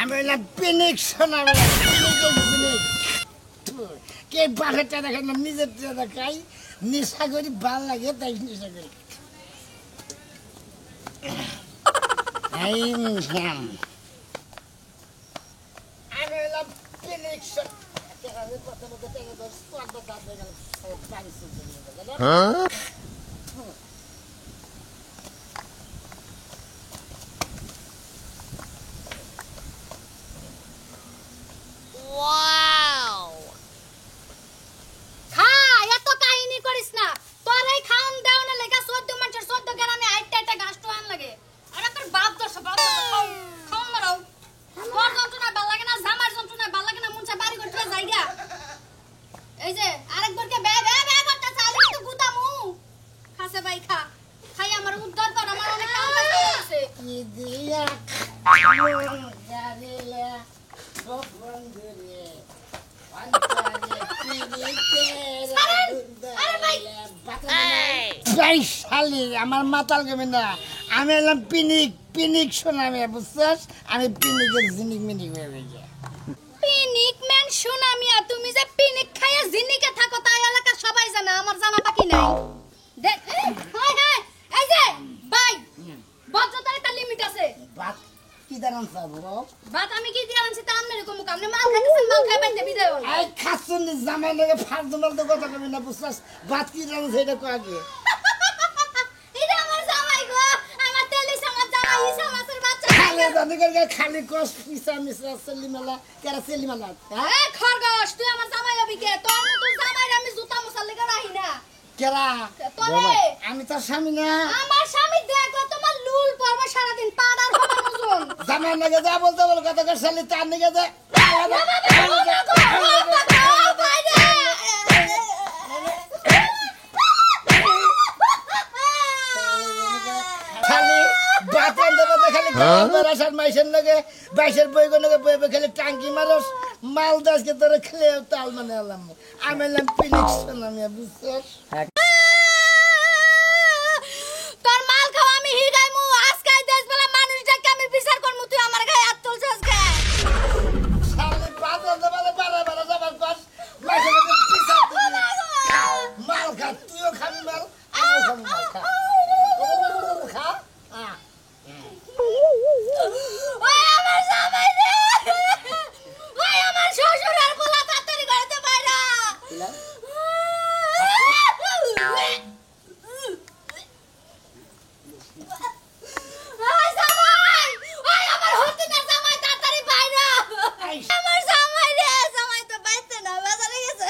আমি হইলাম পিনিক সোনা কে বাঘের টাকা খাই না নিজের টাকা খাই নেশা করি ভাল লাগে তাই নেশা করি আমি হইলাম পিনিক সোনা আমার মাতাল গেবে না আমি এলাম পিনিক পিনিক শোনা বুঝছস আমি পিনিকের জিনিক মিনিক হয়ে গেছে পিনিক ম্যান শোনা মিয়া তুমি যে পিনিক খাইয়া জিনিকে থাকো তাই এলাকা সবাই জানে আমার জানা বাকি নাই দেখ হাই হাই এই যে ভাই বজ্রতার একটা লিমিট আছে বাত কি দাঁড়ান সাবো বাত আমি কি দিয়ে আনছি তা আমনে এরকম কামনে মাল খাইতেছেন মাল খাই বাইতে বিদায় হল এই খাসুন জামাই লাগে ফালতু মালতু কথা কবি না বুঝছস বাত কি দাঁড়ান সেটা কো আগে এটা আমার জামাই গো আমার তেলিস আমার জামাই ইসা মাছের বাচ্চা খালি দাদিকে খালি কস পিসা মিসরা সেলিমালা কেরা সেলিমালা এ খরগোশ তুই আমার জামাই হবি কে তোর মত জামাই আমি জুতা মুছাল লাগা রাহি না কেরা তোরে আমি তোর স্বামী না আমার স্বামী দেখো তোমার লুল পরবে সারা দিন পাড়ার হবার মতন জামাই লাগে যা বলতে বল কথা কর শালি তার নিকে যা খালি বাতেন দেবে খালি বরাসার মাইসের লাগে বাইশের বই গনে বই খালি টাঙ্কি মারস মাল দাসকে তোরে খেলে তাল মানে আলাম আমি এলাম পিনিক্স আমি বুঝছস তোর মাল খাও আমি হিগাইমু আজকাই দেশ বলে মানুষ যাকে আমি বিচার করমু তুই আমার গায়ে হাত তুলছস কে শালি বাতেন দেবে বারে বারে যাবার কস মাইসের বিচার মাল খা তুইও খাবি মাল আমিও খাবি মাল খা খা ওই আমার জামাই রে ওই আমার শ্বশুর আর বলা তাড়াতাড়ি ঘরেতে বাইরা ওই জামাই ওই আমার হতে না জামাই তাড়াতাড়ি বাইরা আমার জামাই রে জামাই তো বাইতে না বাজারে গেছে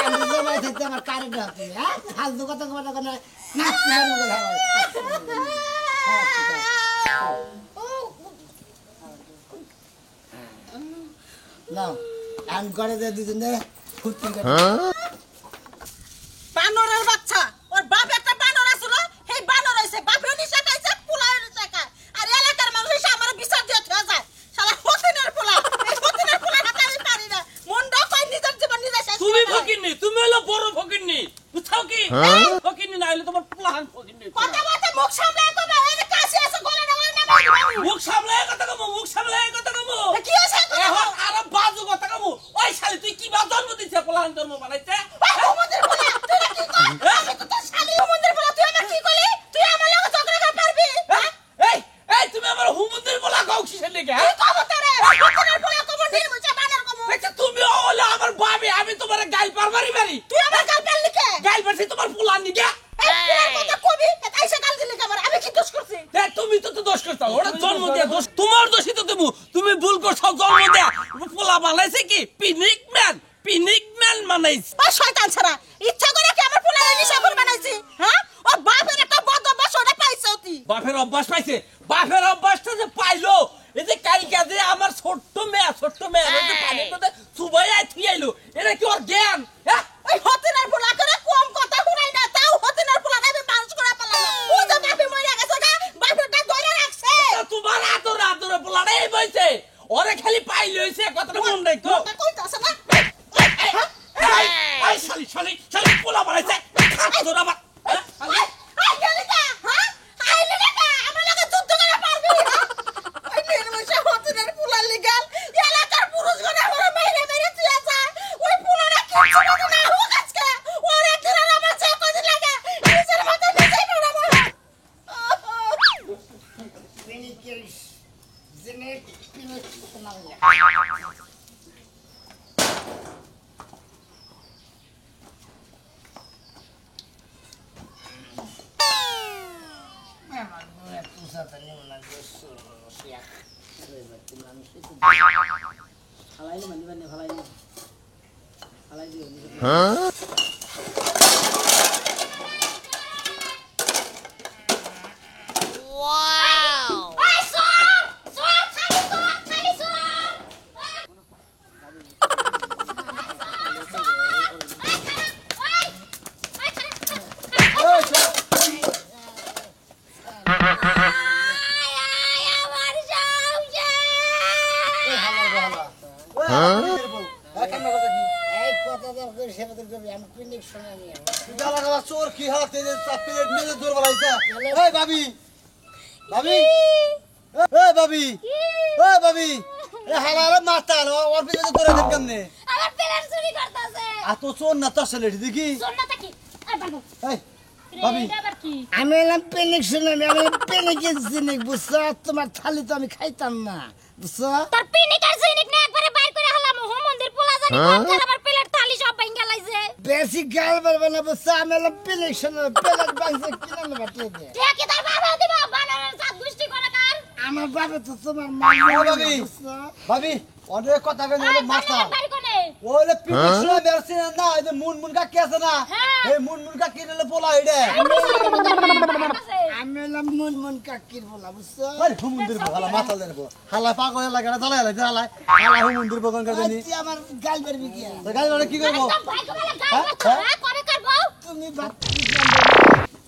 আমি জামাই থাকতে আমার কারে ডাকে হ্যাঁ ফালতু কথা কথা কথা নাচতে পারবো না আমি করে দে দুজন দে ফুটকি করে বানরের বাচ্চা ওর বাপ একটা বানর আছিল সেই বানর হইছে বাপেও নিশা খাইছে পোলাও নিশা খায় আর এলাকার মানুষ এসে আমার বিচার দিয়ে থয়ে যায় শালা হতিনের পোলা এই হতিনের পোলা হাতে আমি পারি না মনটা কই নিজের জীবন নিজে শেষ তুমি ফকিন্নি তুমি হলো বড় ফকিন্নি বুঝছো কি ফকিন্নি না হইলে তোমার পোলাহান ফকিন্নি কথা বলতে মুখ সামলায় কবে এই কাছে এসে গলা না মুখ সামলায় কথা কমু মুখ সামলায় কথা কমু কি হইছে এখন আর বাজু কথা কমু ওই শালি তুই কি বা জন্ম দিছে পোলাহান জন্ম বানাইতে হুমুদের পোলা তুই কি কর আমি তো তোর শালি হুমুদের পোলা তুই আমার কি কইলি তুই আমার লগে ঝগড়া কর পারবি এই এই তুমি আমার হুমুদের পোলা কাউ কিসের লেগে কি কব তোরে হতিনের পোলা কব নির্মুচা বানর কব আচ্ছা তুমি হলো আমার বাবা আমি তোমার গাইল পারবারি মারি তুই আমার গাল পারলি কে গাইল পারছি তোমার পোলাহান নিগে এই কথা কবি এসে গাল দিলি কেমন আমি কি দোষ করছি তুমি তো দোষ করছো ওটা জন্ম দিয়া দোষ তোমার দোষই তো দেবো তুমি ভুল করছো জন্ম দিয়া পোলা বানাইছে কি পিনিক ম্যান বানাইছে ও শয়তান ছাড়া ইচ্ছা করে কি আমার পোলা নিশা করে বানাইছি হ্যাঁ ও বাপের একটা বদ অভ্যাস ওটা পাইছো তুই বাপের অভ্যাস পাইছে বাপের অভ্যাসটা যে পাইলো এই যে কালকে যে আমার ছোট্ট মেয়ে পানির মধ্যে সুবাই আই থুই আইলো এটা কি ওর জ্ঞান হ্যাঁ ওই হতিনের পোলা করে কম কথা শুনাই না তাও হতিনের পোলা আমি মানুষ করে পেলাম ও যে বাপি মরে গেছে গা বাপটা ধরে রাখছে তোমার আদরে পোলাটা এই বইছে ওরে খালি পাইলে হইছে কথাটা মন রাখো কথা কইতাছ না এই শালি পোলা বানাইছে খাতা ধরে আবার আই গেলি না হ্যাঁ আইলি না আমরা লাগে যুদ্ধ করে পারবি ওই নির্মশা হতিনের পোলা লিগাল এলাকার পুরুষ গনে আমরা মেরে মেরে তুই যায় ওই পোলাটা কিছু না হোক আজকে ওর একদিন আমার চা কইতে লাগে নিজের মাথা নিজেই পড়াবো পিনিকের জেনে পিনিক শোনাবো আমার বউয়ের পুষাতে নিব না গোসিয়া ফালাই নি মানি ফালাই নি ফালাই দিও নি ওই সর সর খালি সর এই কথা দর করে সেবা করবি আমি পিনিক শোনানি চোর কি হাত প্লেট মেরে দৌড় বলাইছে এই ভাবি ভাবি এই ভাবি এই ভাবি এ হালারে মাথা ওর পিছনে দৌড়ে দেন কেমনে আমার প্লেট চুরি করতেছে আর তো চোর না তো আসলে দেখি সোনাটা কি এই বাবু এই ভাবি এটা আবার কি আমি এলাম পিনিক শোনানি আমি পিনিকের জিনিস বুঝছো তোমার থালি তো আমি খাইতাম না বুঝছো তোর পিনিক আর জিনিক না একবারে বাইর করে হলাম হোম মন্দির পোলা জানি কোন করে আমার প্লেট থালি সব ভাঙা লাইছে বেশি গাল পারবে না বুঝছো আমি এলাম পিনিক শোনানি পেলাক বাংসে কিনে বাটিয়ে দে ঠিক তার বাবা দিব বানারের সাথ গুষ্টি করে কার আমার বাবা তো তোমার মা ভাবি ভাবি অনেক কথা কেন মাথা বাড়ি কোনে ওলে পিছনে বেরছে না এই যে মুন কাকি আছে না হ্যাঁ। এই মুন কাকি নিলে পোলা এডে আমি এলাম মন কাকির বলা বুঝছো আরে হুমুন্দির হালা মাথা দেব হালা পাগল লাগা না জ্বালা জ্বালা হালা হুমুন্দির বগন করে দেনি তুই আমার গাল পারবি কি তো গাল মানে কি করব ভাই কোলে গায় করে করব তুমি ভাত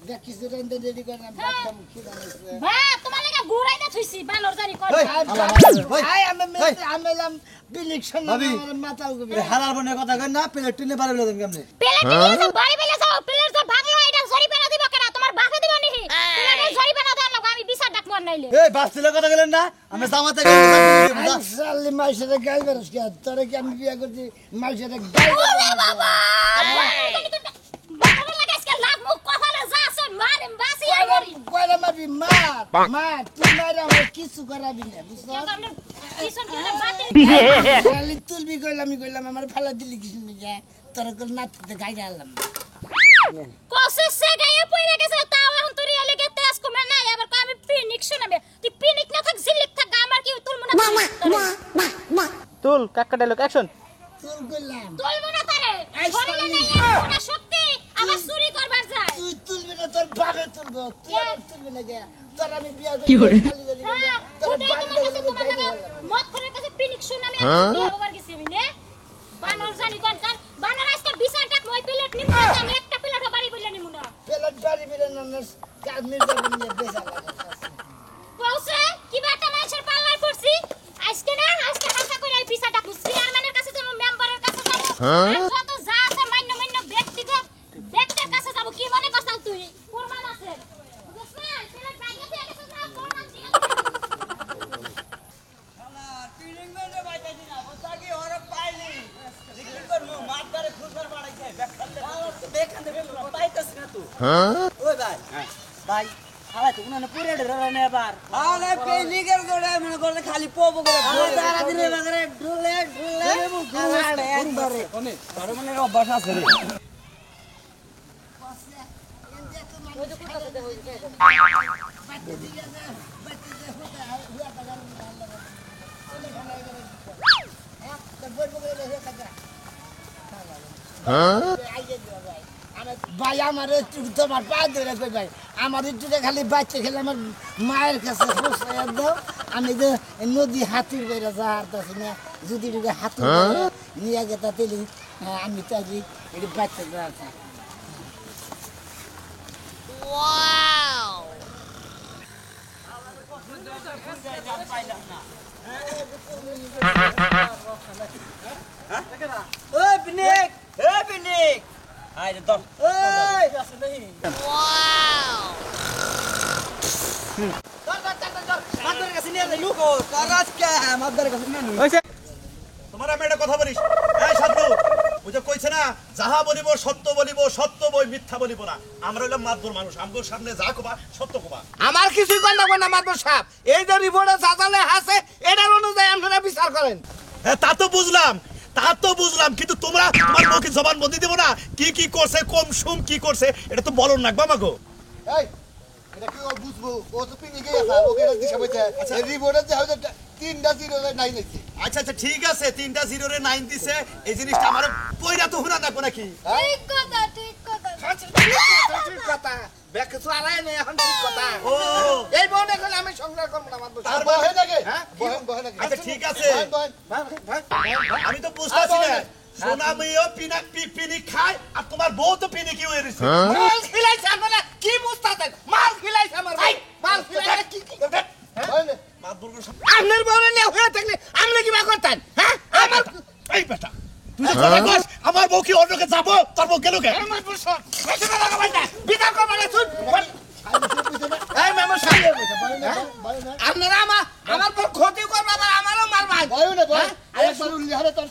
দেখিস রেন্দে রেডি করে না ভাত খাম কি বানাইছে বা তোমার লাগা ঘুরাই না থুইছি বানর জানি কর এই হালা মাথা ওই আই আমি এলাম পিনিক শোনানি ভাবি। আমার মাথা গুবি হালার বনে কথা কই না প্লেট টিনে বাড়ি বলে দেন কেমনে প্লেট নিয়ে বাড়ি বেলা যাও প্লেট তো ভাগলো এটা জরিমানা দিব কেন তোমার বাপে দিব নি প্লেট জরিমানা দেন লাগা আমি বিচার ডাকবো নাইলে এই বাসিলে কথা গেলেন না আমি জামাতে গেলাম সালি মাইসের গাল বেরস কি তোরে কি আমি বিয়া করছি মাইসের গাল ওরে বাবা বাবা লাগা আজকে লাভ মুখ কপালে যা আছে মানে বাসি আইরি কয়লা মারবি মার তুই মারা আমার কিছু করাবি না বুঝছো কিসন করে বাতে সালি তুলবি কইলাম আমার ফালা দিলি কিছু নিয়ে তোরে কল না তুই গাই গেলাম কোসে সে গায়ে পড়ে গেছে তাও এখন তুই এলে গে তেজ কমে না এবার কো আমি পিনিক শোনাবে তুই পিনিক না থাক জিলিক থাক আমার কি তুলমু না তুল কাকা ডায়লগ অ্যাকশন তুল কইলাম তুলমু না তারে শরীরে নাই কোনা শক্তি আবার চুরি করবার যায় তুই তুলবি না তোর বাপে তুলবো তুই আমার তুলবি না গে তোর আমি বিয়া কি করে? হ্যাঁ তোর ওটাই বাড়ি তোমার কাছে তোমার লাগা মত করে কাছে পিনিক শোনাবে আমি বাবার গেছি আমি নে বানর জানি কোন কার বানর আজকে বিচারটা মই প্লেট নিমু আমি একটা প্লেট বাড়ি বইলা নিমু না পেলার বাড়ি বিরে না কাজ মির্জা নিয়ে বেজা লাগে পৌঁছে কি বাটা মানুষের পাল্লায় পড়ছি আজকে না আজকে হাসা করে এই বিচারটা চেয়ারম্যানের কাছে যাব মেম্বারের কাছে যাব আর যত যা আছে মান্য ব্যক্তির কাছে যাব কি মনে করছ তুই প্রমাণ আছে বুঝছ না প্লেট ভাঙে দিয়ে গেছে না প্রমাণ ঠিক ওই ভাই ভাই হালা তো কোন পুরে রে না এবার আরে পেলিগের গোড়া মনে করে খালি পোপো করে সারা দিনে বাগরে ঢুলে আরে একবারে কোনে তার মনে অভ্যাস আছে রে ভাই আমার একটু তোমার পা ধরে কই ভাই আমার একটু খালি বাচ্চা খেলে আমার মায়ের কাছে দাও আমি যে নদী হাতির বেড়া যা হারতাছি না যদি ঢুকে হাত নিয়ে গেতা তেলি আমি চাইছি একটু বাচ্চা আছে ওই পিনিক এই পিনিক আয় রে ধর ওই মাদার কাছে নিয়ে যাই লুকো কারাজ কে মাদার কাছে নিয়ে নি তোমার আমি একটা কথা বলিস এই সাধু বুঝে কইছে না যাহা বলিব সত্য বই মিথ্যা বলিব না আমরা হইলাম মাতবর মানুষ আমগোর সামনে যা কবা সত্য কবা আমার কিছুই কর না মাদবর সাহেব এই যে রিপোর্টে চাচালে আছে এটার অনুযায়ী আপনারা বিচার করেন হ্যাঁ তা তো বুঝলাম কিন্তু তোমরা তোমার মুখে জবান বন্দি দেব না কি করছে কম সুম কি করছে এটা তো বলন না বাবা গো এই এটা কি ও বুঝবো ও তো পিনি গিয়ে আছে ওকে এটা দিশা বইতে এই রিপোর্টে যে হবে 3টা 0 নাই নাকি আচ্ছা ঠিক আছে 3টা 0 রে 9 দিছে এই জিনিসটা আমার কইরা তো হুনা না নাকি ঠিক কথা ঠিক কথা ঠিক কথা ব্যাক সারাই নেই এখন ঠিক কথা ও এই বোন এখন আমি সংসার করব না মাদবর তার বহে লাগে হ্যাঁ বহে লাগে আচ্ছা ঠিক আছে আমি তো বুঝতাছি না সোনামিও পিনি খায় আর তোমার বউ তো পিনি কি হয়ে রইছে মাল খিলাইছে আপনারা কি বুঝতাছেন মাল খিলাইছে আমার ভাই মাল খিলাইছে কি মাতবর গো আপনার বউরে নিয়ে হয়ে থাকলে আপনি কি বা করতেন হ্যাঁ আমার এই বেটা তুই তো কথা কস আমার বউ কি অন্যকে যাবো তোর বউ গেল কে মাদবর সব কত টাকা লাগাবেন না বিচার করবেন না শুন এই মামা সাহেব আপনারা আমার পর ক্ষতি করবেন আবার আমারও মারবেন ভয় না ভয় আরেকবার উল্লি হারে তোর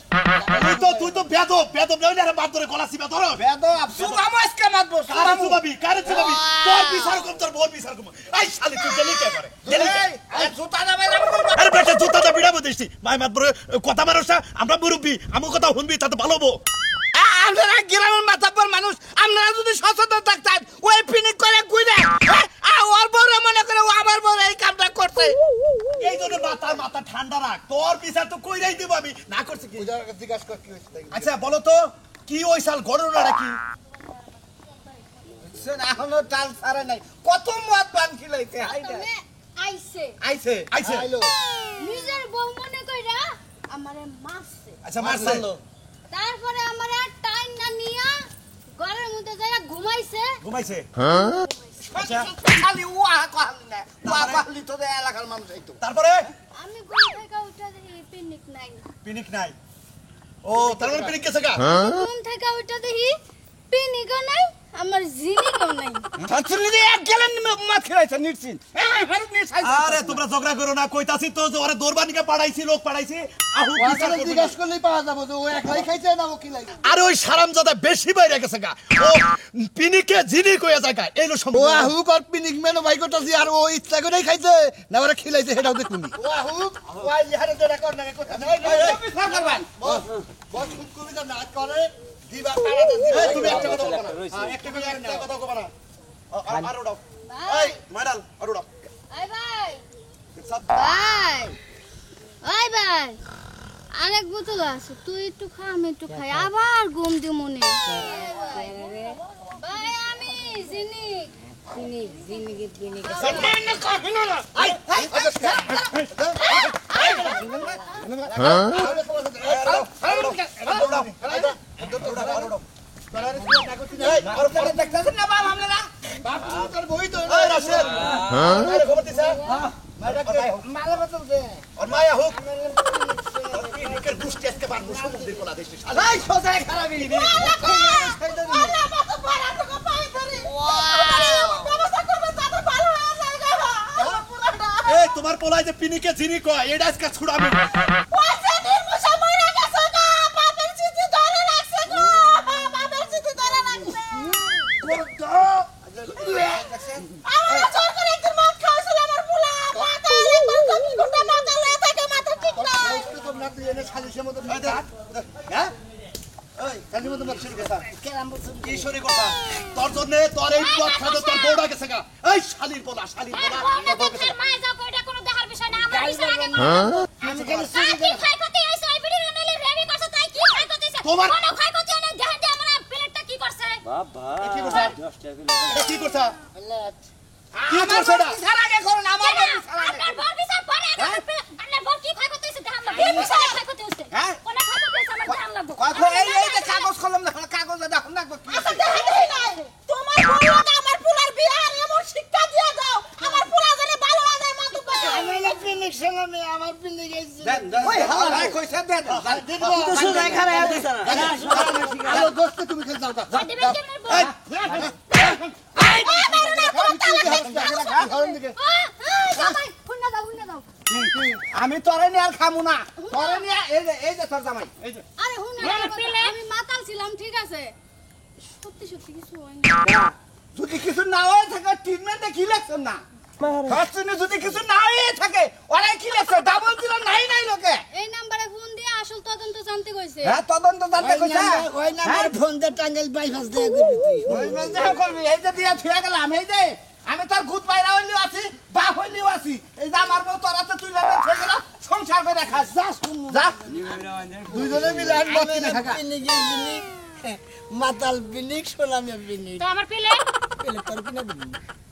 তুই তো বেদব নইলে আর মাতবরে গলা চিবা ধর বেদব সুবামো আজকে মাদবর কারে চুবাবি তোর বিচার কর তোর বউর বিচার কর এই শালি তুই গেলি কে করে গেলি কে? এই জুতা দাবে না আরে বেটা জুতাটা বিড়াবো দিছি ভাই মাতবরে কথা মানুষ না আমরা মুরব্বি আমার কথা শুনবি তাতে ভালো হবো আপনারা গ্রামের মাথাপর মানুষ আপনারা যদি সচেতন থাকতেন ওই পিনিক করে কইরা ওর বউরে মনে করে ও আমার বউরে এই কামটা করছে এই জন্য মাথা ঠান্ডা রাখ তোর বিচার তো কইরাই দেব আমি না করছি কি জিজ্ঞাসা কর কি হইছে আচ্ছা বলো তো কি ওই সাল ঘটনাটা কি শুন এখনো টাল ছাড়ে নাই কত মদ পান খিলাইছে তুমি আইছে আইছে আইছে আইলো নিজের বউ মনে কইরা আমারে মারছে আচ্ছা মারছে তারপরে আমারে টাইম না নিয়া ঘরের মধ্যে যাইয়া ঘুমাইছে আচ্ছা খালি ওয়া কহালি না ওয়া কহালি তো এলাকার মানুষ আইতো তারপরে আমি ঘুম থেকে উঠে দেখি পিনিক নাই পিনিক নাই ও তার মানে পিনিক গেছে গা ঘুম থেকে উঠে দেখি পিনিকও নাই আমার জিনিকও নাই থাকলি দিয়ে এক গেলেন মদ খিলাইছে নিরছিন এই ফেরত নিয়ে সাইজ আরে তোমরা ঝগড়া করো না কইতাছি তো যে ওরে দরবানিকে পাঠাইছি লোক পাঠাইছি আহু বিচার করবে জিজ্ঞাসা করলেই পাওয়া যাবে যে ও একলাই খাইছে না ও খিলাই আরে ওই সারামজাদা বেশি বাইরে গেছে গা ও পিনিকে জিনি কইয়া যায় গা এইলো ও সম্ভব আহু কর পিনিক মেনো ভাই করতেছি আর ও ইচ্ছা করেই খাইছে না ওরা খিলাইছে সেটাও দেখুন ও আহু ওই ইহারে জোড়া কর না কথা নাই বিচার করবেন বস খুব কবি না নাচ করে দিবা তাড়াতে দিবা তুমি একটা কথা বলবা না একটা কথা কইবা না আর ওড়াও এই মাইরাল আর ওড়াও আই ভাই ভাই ওই ভাই আরেক বোতল আছে তুই একটু খা আমি একটু খাই আবার ঘুম দি মনে ভাই আমি জিনিক মায়া হোক পিনিকের গুষ্টি আজকে বানবো সমুদ্রের কোনা দেশে এই সোজায় খারাপই এই তোমার পোলায় যে পিনিকে জিনি কয় এটা আজকে ছুড়াবে কিশোরী কথা তোর জন্য তোর এই পথ খাদে তোর বউটা গেছে গা এই শালির পোলা কোনো দেখার বিষয় না আমার বিষয় আগে কি খাই করতে আইছো এই ভিডিও নাইলে রেডি করছ তাই কি খাই করতেছ তোমার কোনো খাই করতে না দেখেন দে আমার প্লেটটা কি করছে বাবা কি করছ কি করছ কি করছ এটা বিচার আগে করুন আমার বিচার আগে আপনার বর বিচার পরে আপনার বর কি খাই করতেছে দেখাম কোনে থাকতে হচ্ছে হ্যাঁ? কোনে থাকতে হচ্ছে আমার জান লাগবো কথা এই যে কাগজ কলম না কাগজে দেখো না কি আচ্ছা দেখি নাই তোমার বউকে আমার পোলার বিয়ে আর এমন শিক্ষা দিয়ে দাও আমার পোলা জানে ভালো না যায় মাতুক আমি পিনিক সালামে আমার পিনিক এসে দেন ওই হালা কইছে দেন তুই তো সোজাই খারাপ হয়ে গেছ না আলো দোস্ত তুমি খেল যাও দেবে কেমন বউ জামাই হুন্না দাও আমি তোরে নিয়ে আর খামু না তোরে নিয়ে এই যে তোর জামাই এই যে আরে হুন্না আমি মাতাল ছিলাম ঠিক আছে সত্যি সত্যি কিছু হয়নি যদি কিছু না হয়ে থাকে ট্রিটমেন্টে কি লাগছেন না ফার্স্টে যদি কিছু না হয়ে থাকে ওরাই কি লাগছে ডাবল জিরো নাই লোকে এই নম্বরে ফোন দিয়ে আসল তদন্ত জানতে কইছে হ্যাঁ তদন্ত জানতে কইছে ওই নাম্বার ফোন দে টাঙ্গাইল বাইপাস দিয়ে করবি তুই ওই মেজে করবি এই যে দিয়া থুয়া গেলাম এই যে আমি তোর ভূত বাইরা হইলিও আছি বাপ হইলিও আছি এই যে আমার বউ তোরাতে তুই লাগে থুয়া গেল সংসার করে খাস যা যা দুইজনে মিলে এক বাতি না খাকা পিনিক মাতাল পিনিক সোনামে পিনিক তো আমার পেলে পেলে তোর কিনা দিবি